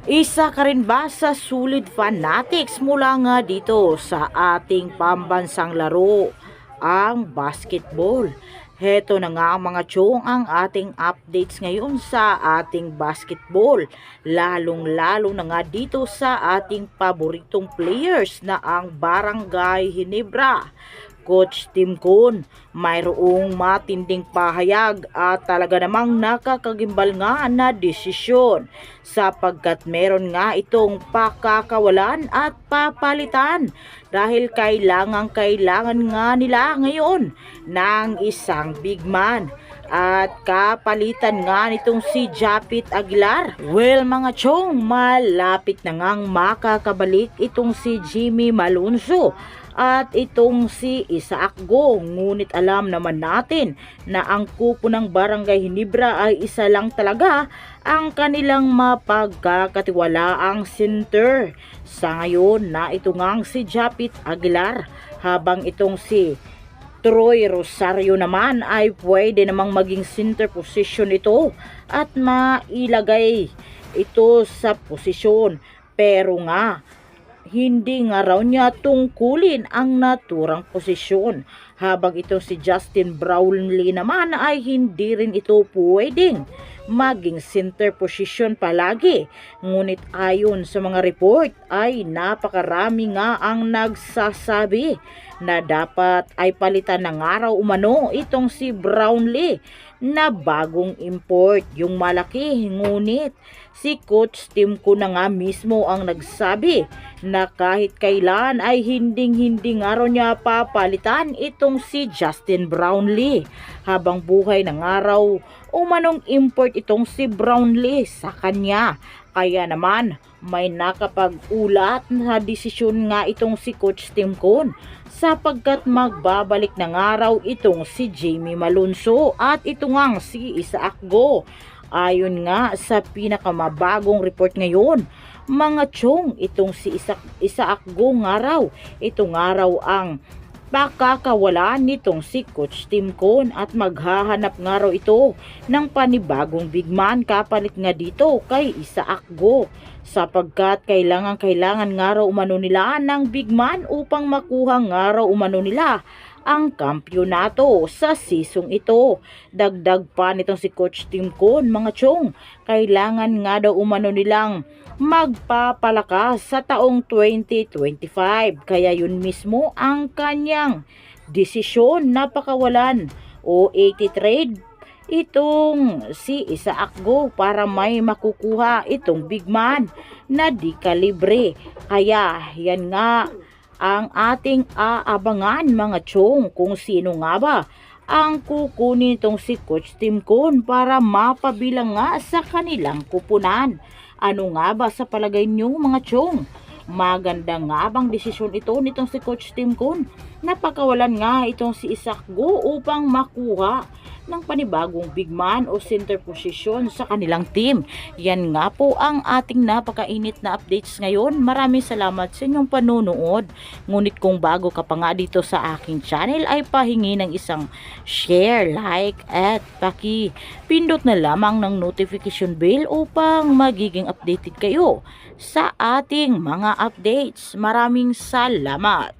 Isa ka rin ba sa sulit fanatics mula nga dito sa ating pambansang laro, ang basketball? Heto na nga mga chong ang ating updates ngayon sa ating basketball. Lalong-lalo na nga dito sa ating paboritong players na ang Barangay Ginebra. Coach Tim Kun, mayroong matinding pahayag at talaga namang nakakagimbal nga na desisyon sapagkat meron nga itong pakakawalan at papalitan dahil kailangan nga nila ngayon ng isang big man at kapalitan nga nitong si Japit Aguilar. Well mga chong, malapit na ngang makakabalik itong si Jimmy Malonzo at itong si Isaac Go. Ngunit alam naman natin na ang kupo ng Barangay Ginebra ay isa lang talaga ang kanilang mapagkakatiwalaang center. Sa ngayon na ito ngang si Japit Aguilar, habang itong si Troy Rosario naman ay pwede namang maging center position ito at mailagay ito sa posisyon. Pero nga hindi nga raw niya tungkulin ang naturang posisyon, habang ito si Justin Brownlee naman ay hindi rin ito pwedeng maging center position palagi. Ngunit ayon sa mga report ay napakarami nga ang nagsasabi na dapat ay palitan ng araw umano itong si Brownlee na bagong import yung malaki. Ngunit si Coach Tim Kun na nga mismo ang nagsabi na kahit kailan ay hindi nga raw niya papalitan itong si Justin Brownlee. Habang buhay ng araw umanong import itong si Brownlee sa kanya. Kaya naman may nakapag-ulat na desisyon nga itong si Coach Tim Kun sapagkat magbabalik ng araw itong si Jamie Malonzo at ito ngang si Isaac Go. Ayon nga sa pinakamabagong report ngayon, mga chong, itong si Isaac Go nga raw, ito nga raw ang pakakawala nitong si Coach Tim Kun at maghahanap nga raw ito ng panibagong big man kapalit nga dito kay Isaac Go sapagkat kailangan nga raw umano nila ng big man upang makuha nga raw umano nila ang kampyonato sa season ito. Dagdag pa nitong si Coach Tim Kun, mga chong, kailangan nga daw umano nilang magpapalakas sa taong 2025. Kaya yun mismo ang kanyang desisyon na pakawalan o 80 trade itong si Isaac Go para may makukuha itong big man na di kalibre. Kaya yan nga ang ating aabangan mga chong, kung sino nga ba ang kukunin itong si Coach Tim Kun para mapabilang nga sa kanilang kupunan. Ano nga ba sa palagay niyo mga chong? Maganda nga bang desisyon ito nitong si Coach Tim Kun? Napakawalan nga itong si Isaac Go upang makuha ng panibagong big man o center position sa kanilang team. Yan nga po ang ating napakainit na updates ngayon. Maraming salamat sa inyong panunood. Ngunit kung bago ka pa nga dito sa aking channel ay pahingi ng isang share, like at paki-pindot na lamang ng notification bell upang magiging updated kayo sa ating mga updates. Maraming salamat.